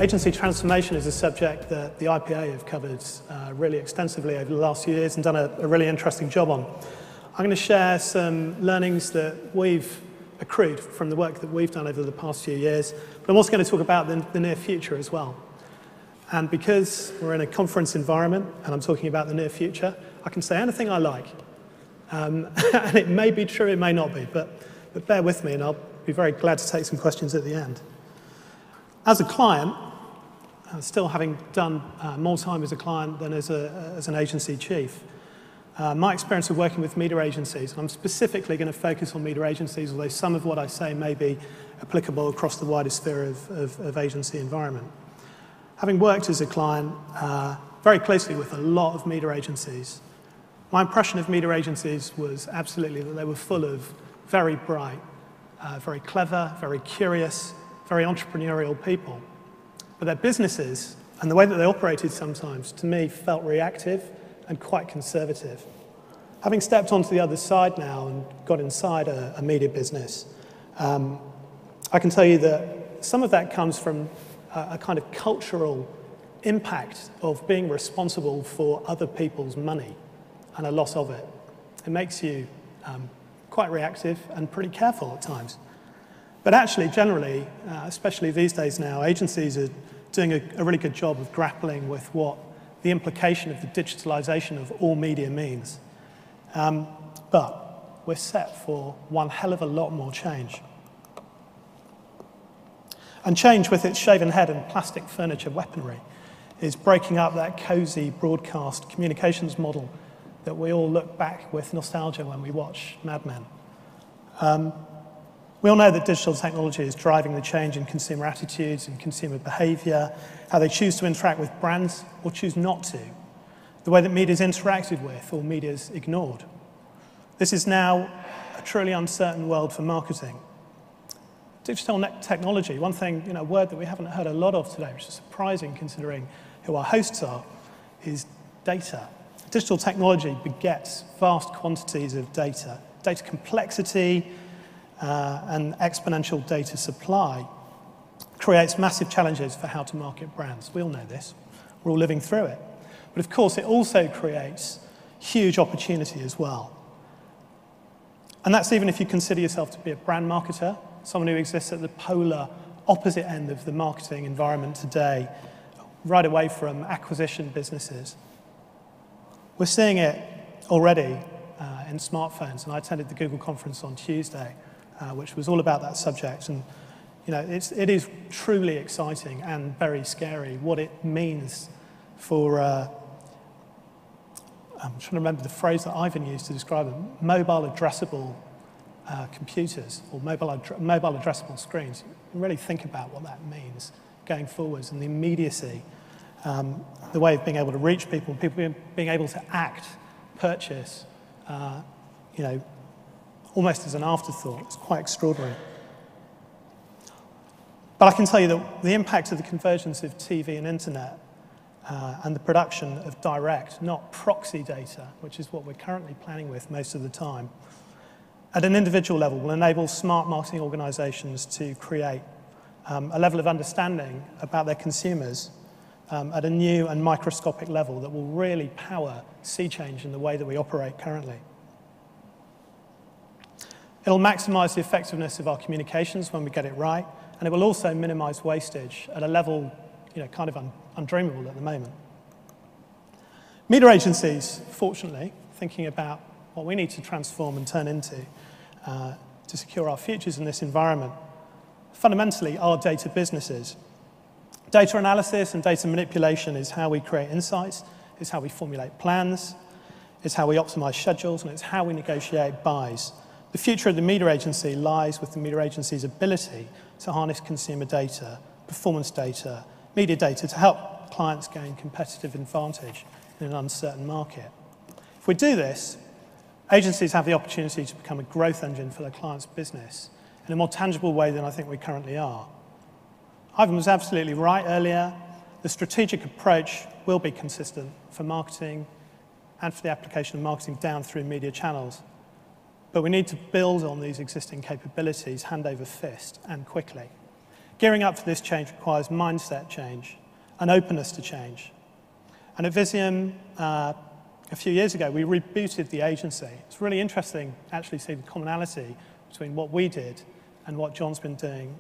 Agency transformation is a subject that the IPA have covered really extensively over the last few years and done a really interesting job on. I'm going to share some learnings that we've accrued from the work that we've done over the past few years, but I'm also going to talk about the near future as well. And because we're in a conference environment and I'm talking about the near future, I can say anything I like. And it may be true, it may not be, but bear with me and I'll be very glad to take some questions at the end. As a client, still having done more time as a client than as an agency chief, my experience of working with media agencies, and I'm specifically going to focus on media agencies, although some of what I say may be applicable across the wider sphere of agency environment. Having worked as a client very closely with a lot of media agencies, my impression of media agencies was absolutely that they were full of very bright, very clever, very curious, very entrepreneurial people. But their businesses and the way that they operated sometimes, to me, felt reactive and quite conservative. Having stepped onto the other side now and got inside a media business, I can tell you that some of that comes from a kind of cultural impact of being responsible for other people's money and a loss of it. It makes you quite reactive and pretty careful at times. But actually, generally, especially these days now, agencies are doing a really good job of grappling with what the implication of the digitalization of all media means. But we're set for one hell of a lot more change. And change, with its shaven head and plastic furniture weaponry, is breaking up that cozy broadcast communications model that we all look back with nostalgia when we watch Mad Men. We all know that digital technology is driving the change in consumer attitudes and consumer behavior, how they choose to interact with brands or choose not to, the way that media is interacted with or media is ignored. This is now a truly uncertain world for marketing. Digital technology, one thing, a word that we haven't heard a lot of today, which is surprising considering who our hosts are, is data. Digital technology begets vast quantities of data. Data complexity and exponential data supply creates massive challenges for how to market brands. We all know this. We're all living through it. But of course, it also creates huge opportunity as well. And that's even if you consider yourself to be a brand marketer, someone who exists at the polar opposite end of the marketing environment today, right away from acquisition businesses. We're seeing it already in smartphones, and I attended the Google conference on Tuesday, which was all about that subject. And it is truly exciting and very scary what it means for, I'm trying to remember the phrase that Ivan used to describe them, mobile addressable computers or mobile addressable screens. You really think about what that means going forwards and the immediacy, the way of being able to reach people being able to act, purchase, almost as an afterthought. It's quite extraordinary. But I can tell you that the impact of the convergence of TV and internet and the production of direct, not proxy data, which is what we're currently planning with most of the time, at an individual level will enable smart marketing organizations to create a level of understanding about their consumers at a new and microscopic level that will really power sea change in the way that we operate currently. It'll maximize the effectiveness of our communications when we get it right, and it will also minimize wastage at a level kind of undreamable at the moment. Media agencies, fortunately, thinking about what we need to transform and turn into to secure our futures in this environment, fundamentally are data businesses. Data analysis and data manipulation is how we create insights, it's how we formulate plans, it's how we optimize schedules, and it's how we negotiate buys. The future of the media agency lies with the media agency's ability to harness consumer data, performance data, media data to help clients gain competitive advantage in an uncertain market. If we do this, agencies have the opportunity to become a growth engine for their clients' business in a more tangible way than I think we currently are. Ivan was absolutely right earlier. The strategic approach will be consistent for marketing and for the application of marketing down through media channels. But we need to build on these existing capabilities hand over fist and quickly. Gearing up for this change requires mindset change and openness to change. And at Vizeum, a few years ago, we rebooted the agency. It's really interesting, actually, to see the commonality between what we did and what John's been doing.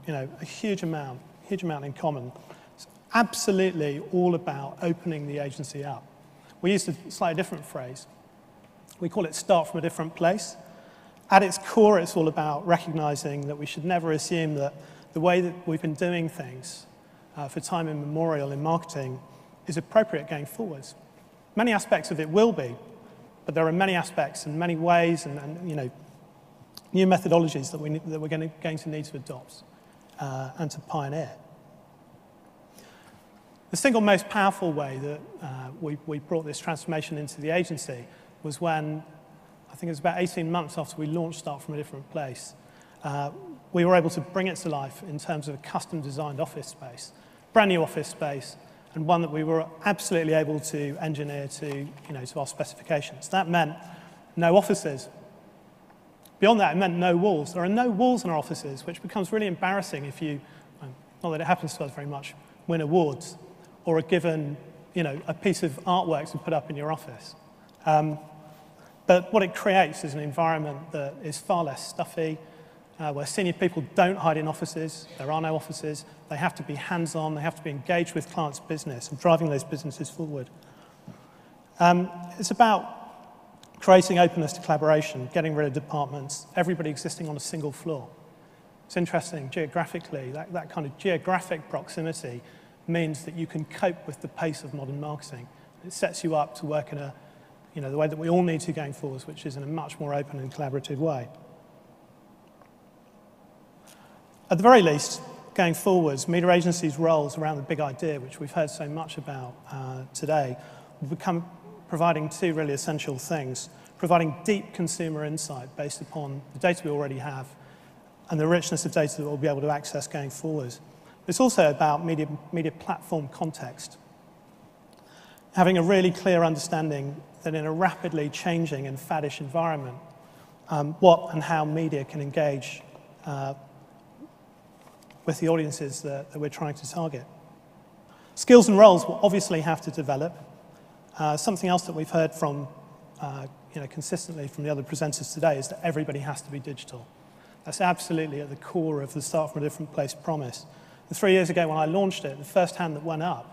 A huge amount in common. It's absolutely all about opening the agency up. We used a slightly different phrase. We call it start from a different place. At its core, it's all about recognizing that we should never assume that the way that we've been doing things for time immemorial in marketing is appropriate going forwards. Many aspects of it will be, but there are many aspects and many ways and new methodologies that we're going to need to adopt and to pioneer. The single most powerful way that we brought this transformation into the agency was when, I think it was about 18 months after we launched Start From a Different Place, we were able to bring it to life in terms of a custom-designed office space, brand new office space, and one that we were absolutely able to engineer to our specifications. That meant no offices. Beyond that, it meant no walls. There are no walls in our offices, which becomes really embarrassing if you, not that it happens to us very much, win awards or are given a piece of artwork to put up in your office. But what it creates is an environment that is far less stuffy, where senior people don't hide in offices. There are no offices. They have to be hands-on. They have to be engaged with clients' business and driving those businesses forward. It's about creating openness to collaboration, getting rid of departments, everybody existing on a single floor. It's interesting, geographically, that kind of geographic proximity means that you can cope with the pace of modern marketing. It sets you up to work in the way that we all need to going forwards, which is in a much more open and collaborative way. At the very least, going forwards, media agencies' roles around the big idea, which we've heard so much about today, will become providing two really essential things: providing deep consumer insight based upon the data we already have and the richness of data that we'll be able to access going forward. It's also about media platform context. Having a really clear understanding that in a rapidly changing and faddish environment, what and how media can engage with the audiences that we're trying to target. Skills and roles will obviously have to develop. Something else that we've heard from, consistently from the other presenters today is that everybody has to be digital. That's absolutely at the core of the Start From a Different Place promise. And 3 years ago when I launched it, the first hand that went up,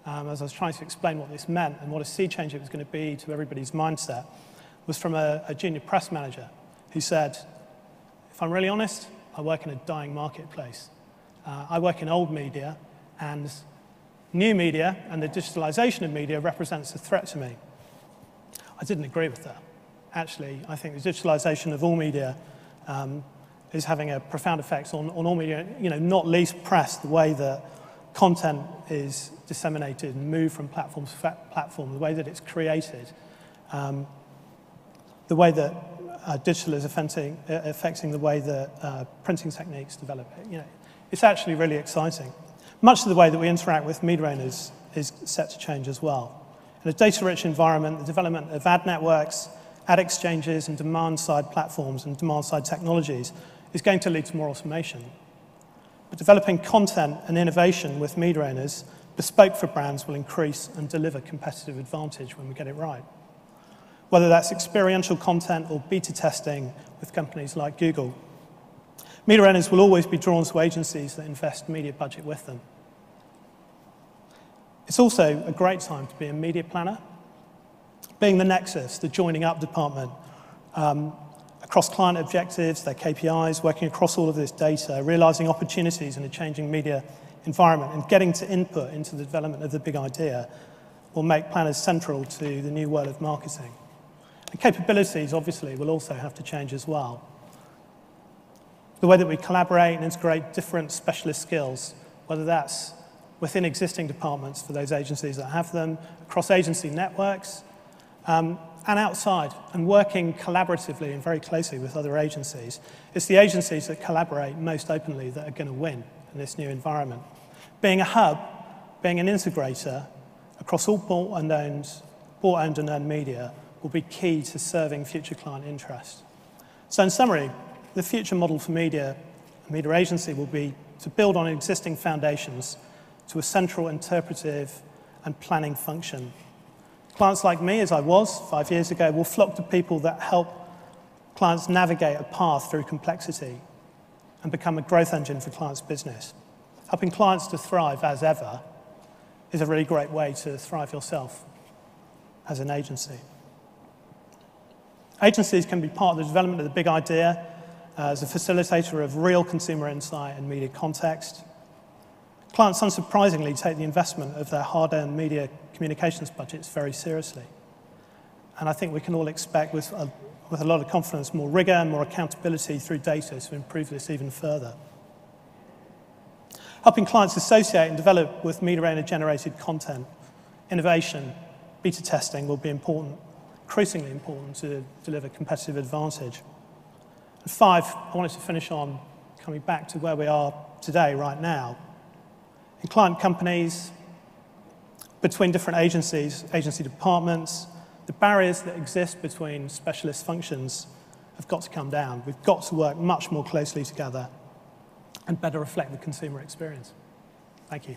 as I was trying to explain what this meant and what a sea change it was going to be to everybody's mindset, was from a junior press manager who said, if I'm really honest, I work in a dying marketplace. I work in old media, and new media and the digitalization of media represents a threat to me. I didn't agree with that. Actually, I think the digitalization of all media is having a profound effect on all media, not least press, the way that content is disseminated and moved from platform to platform, the way that it's created, the way that digital is affecting the way that printing techniques develop. It's actually really exciting. Much of the way that we interact with media owners is set to change as well. In a data-rich environment, the development of ad networks, ad exchanges, and demand-side platforms and demand-side technologies is going to lead to more automation. But developing content and innovation with media owners, bespoke for brands, will increase and deliver competitive advantage when we get it right. Whether that's experiential content or beta testing with companies like Google, media owners will always be drawn to agencies that invest media budget with them. It's also a great time to be a media planner, being the nexus, the joining up department, across client objectives, their KPIs, working across all of this data, realizing opportunities in a changing media environment, and getting to input into the development of the big idea will make planners central to the new world of marketing. And capabilities, obviously, will also have to change as well. The way that we collaborate and integrate different specialist skills, whether that's within existing departments for those agencies that have them, across agency networks, and outside, and working collaboratively and very closely with other agencies. It's the agencies that collaborate most openly that are going to win in this new environment. Being a hub, being an integrator across all bought-owned and owned media will be key to serving future client interest. So in summary, the future model for media agency will be to build on existing foundations to a central interpretive and planning function. Clients like me, as I was 5 years ago, will flock to people that help clients navigate a path through complexity and become a growth engine for clients' business. Helping clients to thrive as ever is a really great way to thrive yourself as an agency. Agencies can be part of the development of the big idea as a facilitator of real consumer insight and media context. Clients, unsurprisingly, take the investment of their hard-earned media communications budgets very seriously. And I think we can all expect, with a lot of confidence, more rigor and more accountability through data to improve this even further. Helping clients associate and develop with media owner-generated content, innovation, beta testing will be important, increasingly important to deliver competitive advantage. And 5, I wanted to finish on coming back to where we are today, right now. In client companies, between different agencies, agency departments, the barriers that exist between specialist functions have got to come down. We've got to work much more closely together and better reflect the consumer experience. Thank you.